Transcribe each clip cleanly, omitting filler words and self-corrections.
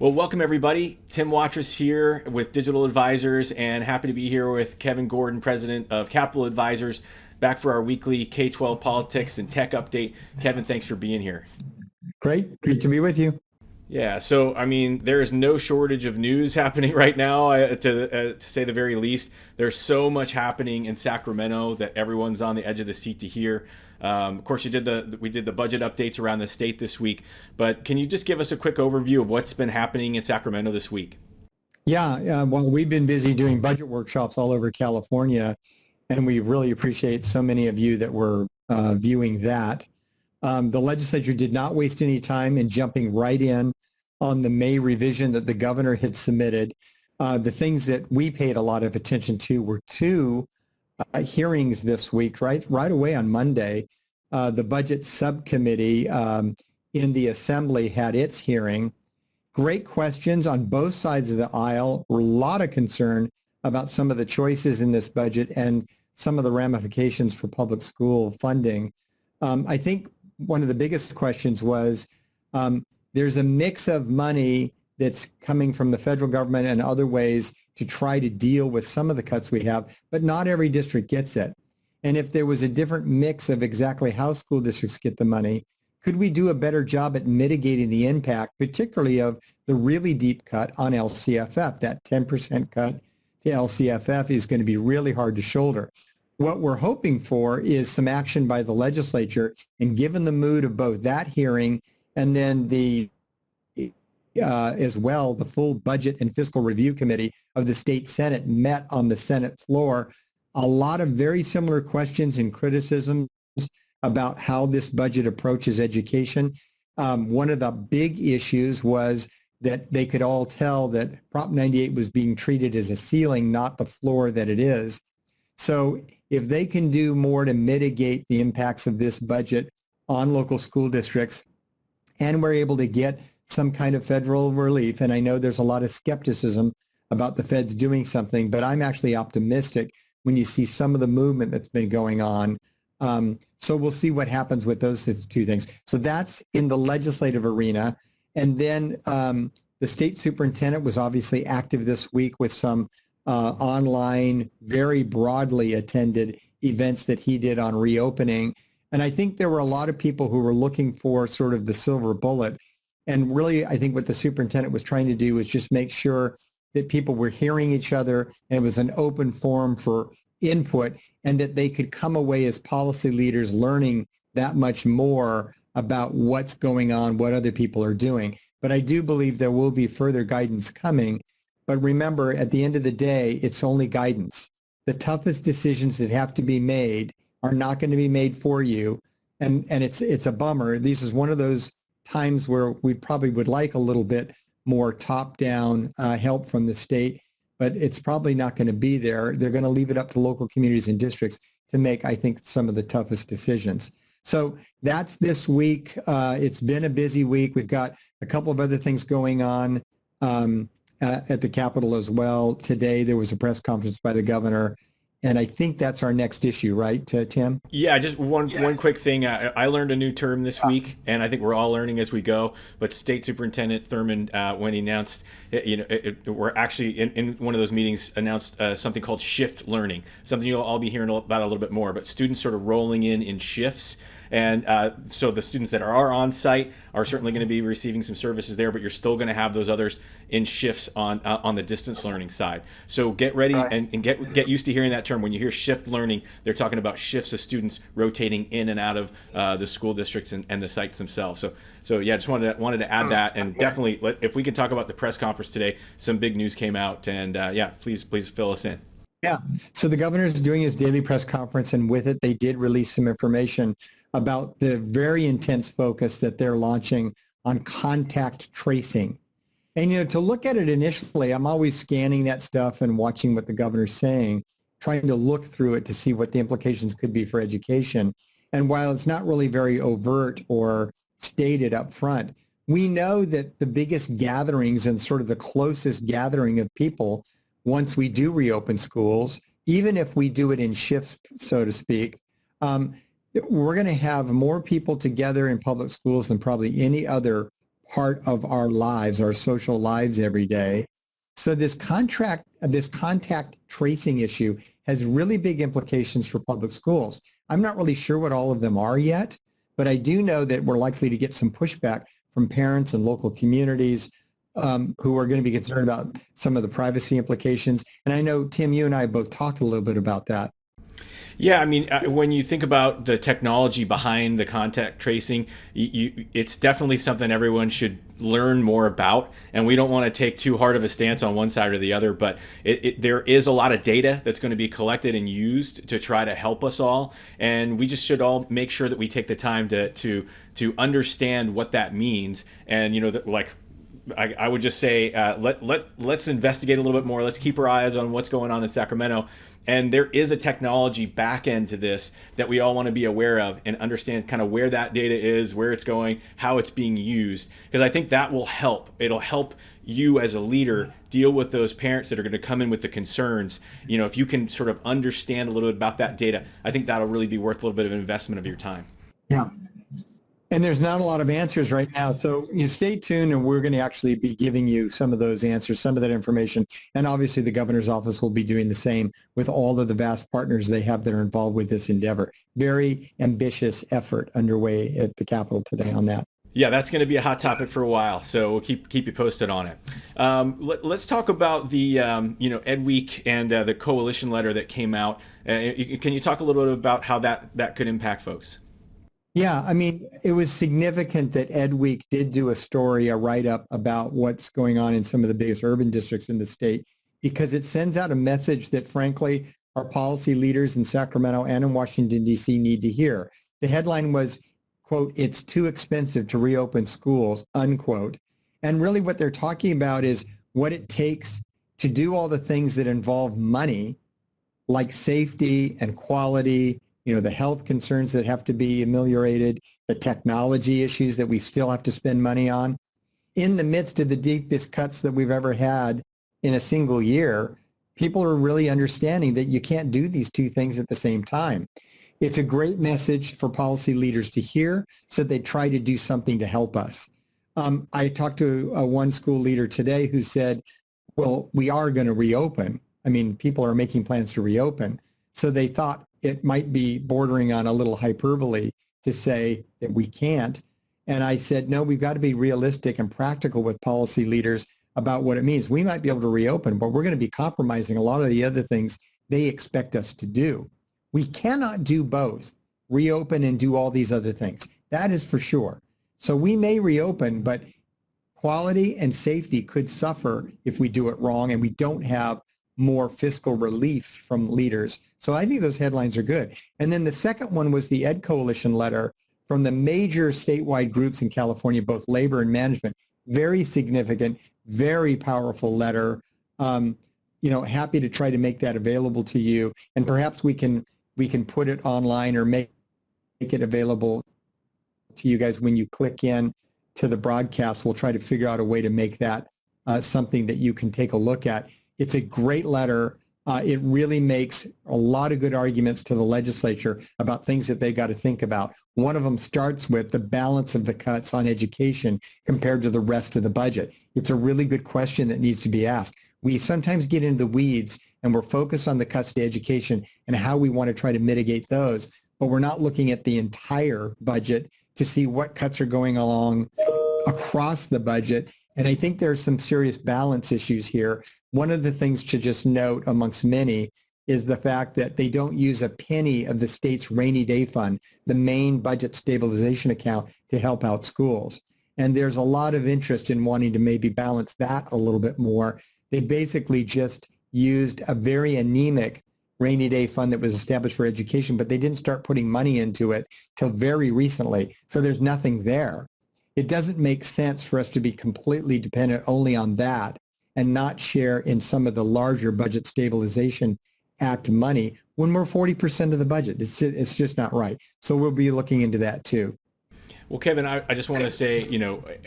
Well, welcome everybody. Tim Watrous here with Digital Advisors, and happy to be here with Kevin Gordon, president of Capital Advisors, back for our weekly K-12 politics and tech update. Kevin, thanks for being here. Great to be with you. Yeah, so I mean, there is no shortage of news happening right now, to say the very least. There's so much happening in Sacramento that everyone's on the edge of the seat to hear. Of course, we did the budget updates around the state this week, but can you just give us a quick overview of what's been happening in Sacramento this week? Yeah, well, we've been busy doing budget workshops all over California, and we really appreciate so many of you that were viewing that. The legislature did not waste any time in jumping right in on the May revision that the governor had submitted. The things that we paid a lot of attention to were two hearings this week, right away on Monday. The budget subcommittee in the assembly had its hearing. Great questions on both sides of the aisle. A lot of concern about some of the choices in this budget and some of the ramifications for public school funding. I think one of the biggest questions was there's a mix of money that's coming from the federal government and other ways to try to deal with some of the cuts we have, but not every district gets it. And if there was a different mix of exactly how school districts get the money, could we do a better job at mitigating the impact, particularly of the really deep cut on LCFF? That 10% cut to LCFF is going to be really hard to shoulder. What we're hoping for is some action by the legislature, and given the mood of both that hearing and then as well, the full Budget and Fiscal Review Committee of the State Senate met on the Senate floor. A lot of very similar questions and criticisms about how this budget approaches education. One of the big issues was that they could all tell that Prop 98 was being treated as a ceiling, not the floor that it is. So if they can do more to mitigate the impacts of this budget on local school districts, and we're able to get some kind of federal relief, and I know there's a lot of skepticism about the feds doing something, but I'm actually optimistic when you see some of the movement that's been going on. So we'll see what happens with those two things. So that's in the legislative arena. And then the state superintendent was obviously active this week with some online, very broadly attended events that he did on reopening. And I think there were a lot of people who were looking for sort of the silver bullet. And really, I think what the superintendent was trying to do was just make sure that people were hearing each other and it was an open forum for input, and that they could come away as policy leaders learning that much more about what's going on, what other people are doing. But I do believe there will be further guidance coming. But remember, at the end of the day, it's only guidance. The toughest decisions that have to be made are not going to be made for you. And it's a bummer. This is one of those times where we probably would like a little bit more top-down help from the state, but it's probably not going to be there. They're going to leave it up to local communities and districts to make, I think, some of the toughest decisions. So that's this week. It's been a busy week. We've got a couple of other things going on at the Capitol as well. Today, there was a press conference by the governor, and I think that's our next issue, right, Tim? Yeah, just one quick thing. I learned a new term this week, and I think we're all learning as we go. But State Superintendent Thurmond, when he announced, we're actually in one of those meetings announced something called shift learning, something you'll all be hearing about a little bit more. But students sort of rolling in shifts. And so the students that are on site are certainly going to be receiving some services there, but you're still going to have those others in shifts on the distance learning side. So get ready and get used to hearing that term. When you hear shift learning, they're talking about shifts of students rotating in and out of the school districts and the sites themselves. So yeah, just wanted to add that, and definitely if we can talk about the press conference today, some big news came out, and yeah, please fill us in. Yeah, so the governor is doing his daily press conference, and with it, they did release some information about the very intense focus that they're launching on contact tracing. And, to look at it initially, I'm always scanning that stuff and watching what the governor's saying, trying to look through it to see what the implications could be for education. And while it's not really very overt or stated up front, we know that the biggest gatherings and sort of the closest gathering of people once we do reopen schools, even if we do it in shifts, so to speak, we're going to have more people together in public schools than probably any other part of our lives, our social lives every day. So this contact tracing issue has really big implications for public schools. I'm not really sure what all of them are yet, but I do know that we're likely to get some pushback from parents and local communities who are going to be concerned about some of the privacy implications. And I know, Tim, you and I both talked a little bit about that. Yeah, I mean, when you think about the technology behind the contact tracing, it's definitely something everyone should learn more about. And we don't want to take too hard of a stance on one side or the other, but there is a lot of data that's going to be collected and used to try to help us all. And we just should all make sure that we take the time to understand what that means. And, I would just say let's investigate a little bit more. Let's keep our eyes on what's going on in Sacramento. And there is a technology back end to this that we all want to be aware of and understand kind of where that data is, where it's going, how it's being used. Because I think that will help. It'll help you as a leader deal with those parents that are going to come in with the concerns. If you can sort of understand a little bit about that data, I think that'll really be worth a little bit of investment of your time. Yeah. And there's not a lot of answers right now. So you stay tuned, and we're going to actually be giving you some of those answers, some of that information. And obviously the governor's office will be doing the same with all of the vast partners they have that are involved with this endeavor. Very ambitious effort underway at the Capitol today on that. Yeah, that's going to be a hot topic for a while, so we'll keep you posted on it. Let's talk about the Ed Week and the coalition letter that came out. Can you talk a little bit about how that could impact folks? Yeah, I mean, it was significant that Ed Week did do a write-up about what's going on in some of the biggest urban districts in the state, because it sends out a message that, frankly, our policy leaders in Sacramento and in Washington, D.C. need to hear. The headline was, quote, "It's too expensive to reopen schools," unquote. And really what they're talking about is what it takes to do all the things that involve money, like safety and quality, the health concerns that have to be ameliorated, the technology issues that we still have to spend money on. In the midst of the deepest cuts that we've ever had in a single year, people are really understanding that you can't do these two things at the same time. It's a great message for policy leaders to hear, so they try to do something to help us. I talked to one school leader today who said, well, we are going to reopen. I mean, people are making plans to reopen. So they thought it might be bordering on a little hyperbole to say that we can't. And I said, no, we've got to be realistic and practical with policy leaders about what it means. We might be able to reopen, but we're going to be compromising a lot of the other things they expect us to do. We cannot do both, reopen and do all these other things. That is for sure. So we may reopen, but quality and safety could suffer if we do it wrong and we don't have more fiscal relief from leaders. So I think those headlines are good. And then the second one was the Ed Coalition letter from the major statewide groups in California, both labor and management. Very significant, very powerful letter. Happy to try to make that available to you. And perhaps we can put it online or make it available to you guys when you click in to the broadcast. We'll try to figure out a way to make that something that you can take a look at. It's a great letter. It really makes a lot of good arguments to the legislature about things that they got to think about. One of them starts with the balance of the cuts on education compared to the rest of the budget. It's a really good question that needs to be asked. We sometimes get into the weeds and we're focused on the cuts to education and how we want to try to mitigate those, but we're not looking at the entire budget to see what cuts are going along across the budget. And I think there's some serious balance issues here. One of the things to just note amongst many is the fact that they don't use a penny of the state's rainy day fund, the main budget stabilization account, to help out schools. And there's a lot of interest in wanting to maybe balance that a little bit more. They basically just used a very anemic rainy day fund that was established for education, but they didn't start putting money into it till very recently. So there's nothing there. It doesn't make sense for us to be completely dependent only on that and not share in some of the larger budget stabilization act money when we're 40% of the budget. It's just not right. So we'll be looking into that too. Well, Kevin, I just want to say,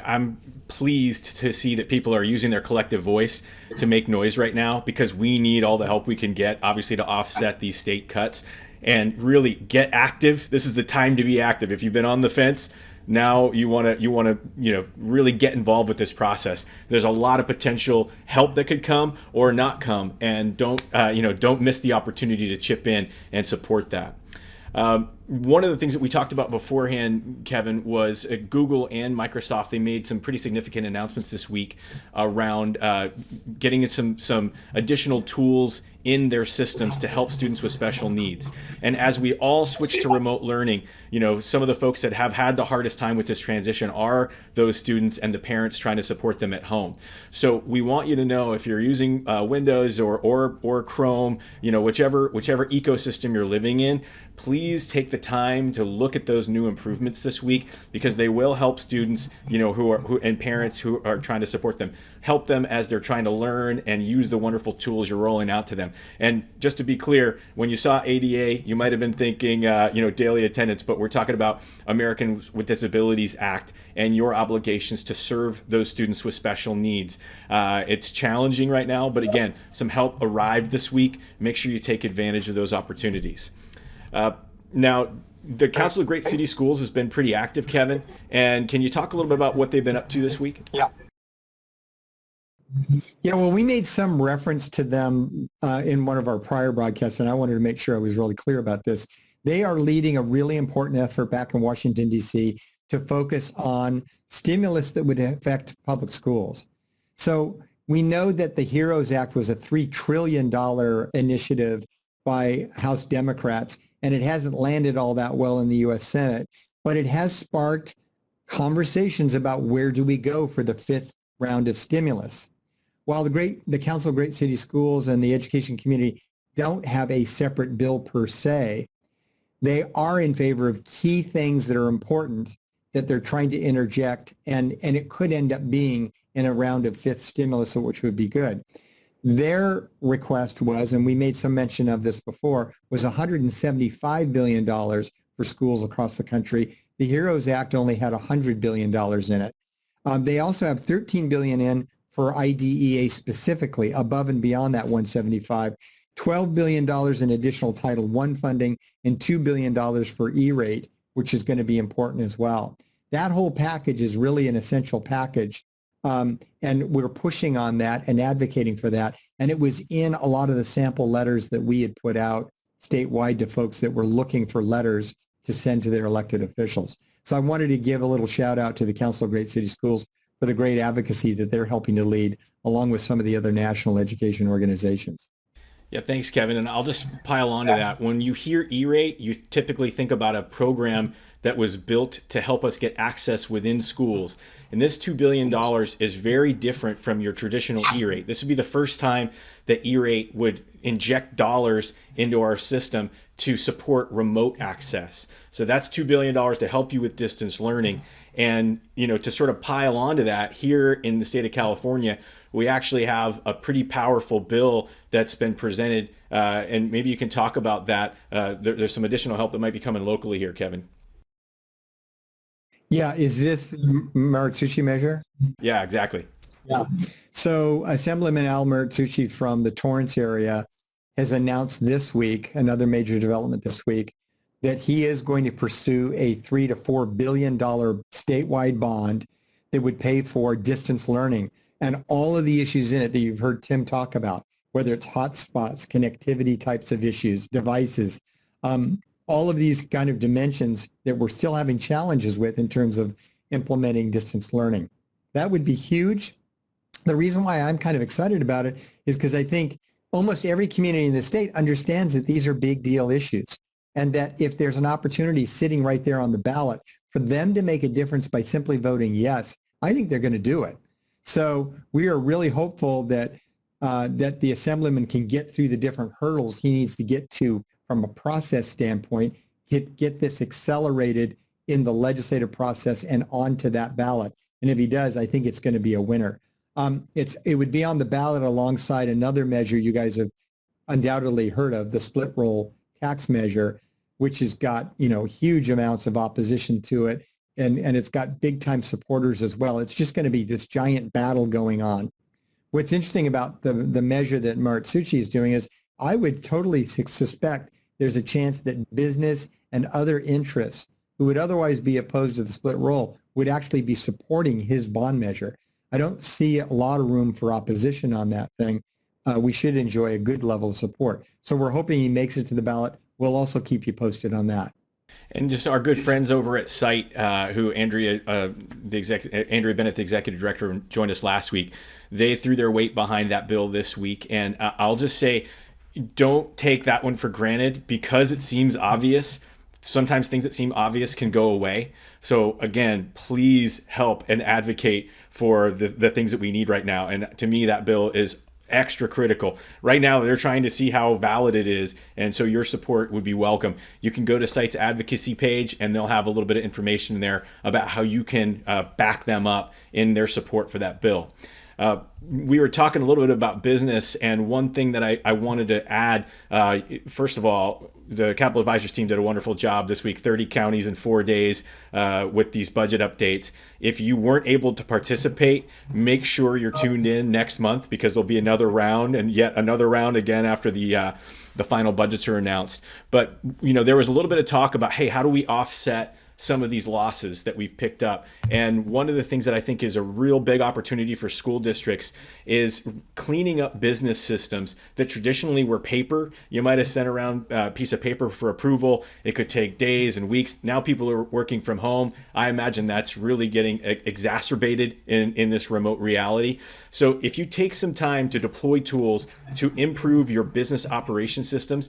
I'm pleased to see that people are using their collective voice to make noise right now, because we need all the help we can get, obviously, to offset these state cuts and really get active. This is the time to be active. If you've been on the fence, Now you want to really get involved with this process. There's a lot of potential help that could come or not come, and don't miss the opportunity to chip in and support that. One of the things that we talked about beforehand, Kevin, was Google and Microsoft. They made some pretty significant announcements this week around getting some additional tools in their systems to help students with special needs. And as we all switch to remote learning, some of the folks that have had the hardest time with this transition are those students and the parents trying to support them at home. So we want you to know, if you're using Windows or Chrome, whichever ecosystem you're living in, please take the time to look at those new improvements this week, because they will help students, and parents who are trying to support them, help them as they're trying to learn and use the wonderful tools you're rolling out to them. And just to be clear, when you saw ADA, you might have been thinking, daily attendance, but we're talking about Americans with Disabilities Act and your obligations to serve those students with special needs. It's challenging right now, but again, some help arrived this week. Make sure you take advantage of those opportunities. Now, the Council of Great City Schools has been pretty active, Kevin. And can you talk a little bit about what they've been up to this week? Yeah, well, we made some reference to them in one of our prior broadcasts, and I wanted to make sure I was really clear about this. They are leading a really important effort back in Washington, D.C. to focus on stimulus that would affect public schools. So we know that the HEROES Act was a $3 trillion initiative by House Democrats, and it hasn't landed all that well in the U.S. Senate, but it has sparked conversations about where do we go for the fifth round of stimulus. While the Council of Great City Schools and the education community don't have a separate bill per se, they are in favor of key things that are important that they're trying to interject, and it could end up being in a round of fifth stimulus, which would be good. Their request was, and we made some mention of this before, was $175 billion for schools across the country. The HEROES Act only had $100 billion in it. They also have $13 billion in for IDEA specifically, above and beyond that 175, $12 billion in additional Title I funding, and $2 billion for E-rate, which is going to be important as well. That whole package is really an essential package. And we're pushing on that and advocating for that. And it was in a lot of the sample letters that we had put out statewide to folks that were looking for letters to send to their elected officials. So I wanted to give a little shout out to the Council of Great City Schools for the great advocacy that they're helping to lead, along with some of the other national education organizations. Yeah, thanks, Kevin. And I'll just pile on to that. When you hear E-rate, you typically think about a program that was built to help us get access within schools. And this $2 billion is very different from your traditional E-rate. This would be the first time that E-rate would inject dollars into our system to support remote access. So that's $2 billion to help you with distance learning. And, to sort of pile onto that, here in the state of California, we actually have a pretty powerful bill that's been presented. And maybe you can talk about that. There's some additional help that might be coming locally here, Kevin. Yeah, is this Maritsushi measure? Yeah, exactly. Yeah. So Assemblyman Al Maritsushi from the Torrance area has announced this week, another major development this week, that he is going to pursue a $3 to $4 billion statewide bond that would pay for distance learning and all of the issues in it that you've heard Tim talk about, whether it's hotspots, connectivity types of issues, devices, all of these kind of dimensions that we're still having challenges with in terms of implementing distance learning. That would be huge. The reason why I'm kind of excited about it is because I think almost every community in the state understands that these are big deal issues, and that if there's an opportunity sitting right there on the ballot for them to make a difference by simply voting yes, I think they're going to do it. So we are really hopeful that that the Assemblyman can get through the different hurdles he needs to get to from a process standpoint, get this accelerated in the legislative process and onto that ballot. And if he does, I think it's going to be a winner. It would be on the ballot alongside another measure you guys have undoubtedly heard of, the split roll tax measure, which has got huge amounts of opposition to it, and it's got big time supporters as well. It's just going to be this giant battle going on. What's interesting about the measure that Maritsushi is doing is I would totally suspect there's a chance that business and other interests who would otherwise be opposed to the split roll would actually be supporting his bond measure. I don't see a lot of room for opposition on that thing. We should enjoy a good level of support. So we're hoping he makes it to the ballot. We'll also keep you posted on that. And just our good friends over at Site, who Andrea Bennett, the executive director, joined us last week. They threw their weight behind that bill this week, and I'll just say, don't take that one for granted because it seems obvious. Sometimes things that seem obvious can go away. So again, please help and advocate for the things that we need right now. And to me, that bill is extra critical. Right now, they're trying to see how valid it is, and so your support would be welcome. You can go to Site's advocacy page, and they'll have a little bit of information there about how you can back them up in their support for that bill. We were talking a little bit about business, and one thing that I wanted to add, first of all, the Capital Advisors team did a wonderful job this week, 30 counties in 4 days with these budget updates. If you weren't able to participate, make sure you're tuned in next month because there'll be another round and yet another round again after the final budgets are announced. But there was a little bit of talk about, hey, how do we offset some of these losses that we've picked up? And one of the things that I think is a real big opportunity for school districts is cleaning up business systems that traditionally were paper. You might have sent around a piece of paper for approval. It could take days and weeks. Now people are working from home. I imagine that's really getting exacerbated in this remote reality. So if you take some time to deploy tools to improve your business operation systems,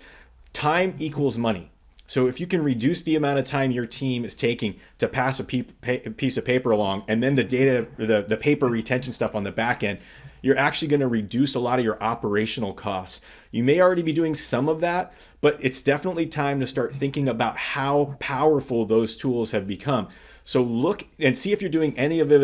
time equals money. So if you can reduce the amount of time your team is taking to pass a piece of paper along, and then the data, the paper retention stuff on the back end, you're actually going to reduce a lot of your operational costs. You may already be doing some of that, but it's definitely time to start thinking about how powerful those tools have become. So look and see if you're doing any of it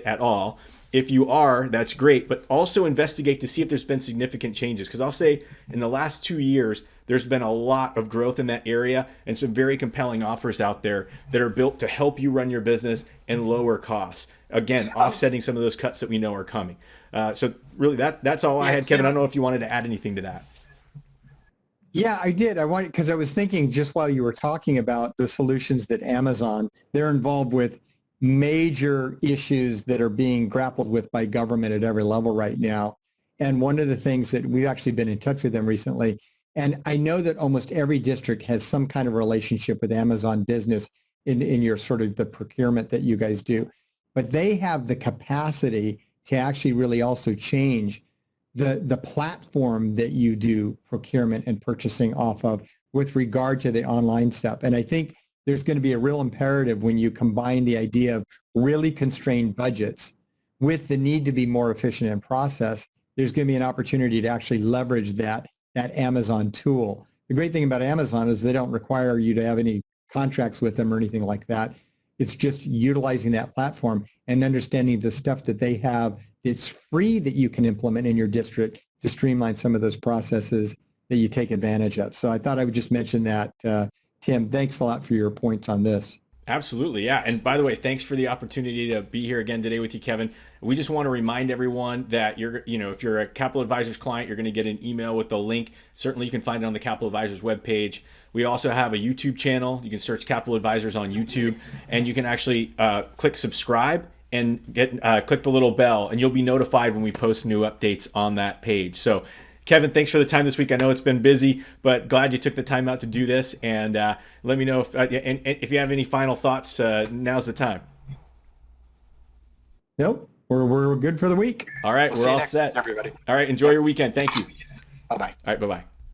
at all. If you are, that's great, but also investigate to see if there's been significant changes. Because I'll say in the last 2 years, there's been a lot of growth in that area and some very compelling offers out there that are built to help you run your business and lower costs. Again, offsetting some of those cuts that we know are coming. So really, that's all I had, Kevin. I don't know if you wanted to add anything to that. Yeah, I did. Because I was thinking just while you were talking about the solutions that Amazon, they're involved with major issues that are being grappled with by government at every level right now. And one of the things that we've actually been in touch with them recently, and I know that almost every district has some kind of relationship with Amazon Business in your sort of the procurement that you guys do, but they have the capacity to actually really also change the platform that you do procurement and purchasing off of with regard to the online stuff. And I think there's going to be a real imperative when you combine the idea of really constrained budgets with the need to be more efficient in process. There's going to be an opportunity to actually leverage that Amazon tool. The great thing about Amazon is they don't require you to have any contracts with them or anything like that. It's just utilizing that platform and understanding the stuff that they have that's free that you can implement in your district to streamline some of those processes that you take advantage of. So I thought I would just mention that. Tim, thanks a lot for your points on this. Absolutely, yeah. And by the way, thanks for the opportunity to be here again today with you, Kevin. We just want to if you're a Capital Advisors client, you're going to get an email with the link. Certainly, you can find it on the Capital Advisors webpage. We also have a YouTube channel. You can search Capital Advisors on YouTube, and you can actually click subscribe and click the little bell, and you'll be notified when we post new updates on that page. So, Kevin, thanks for the time this week. I know it's been busy, but glad you took the time out to do this. And let me know if you have any final thoughts. Now's the time. Nope, we're good for the week. All right, we're all set. Everybody. All right, enjoy your weekend. Thank you. Bye-bye. All right, bye-bye.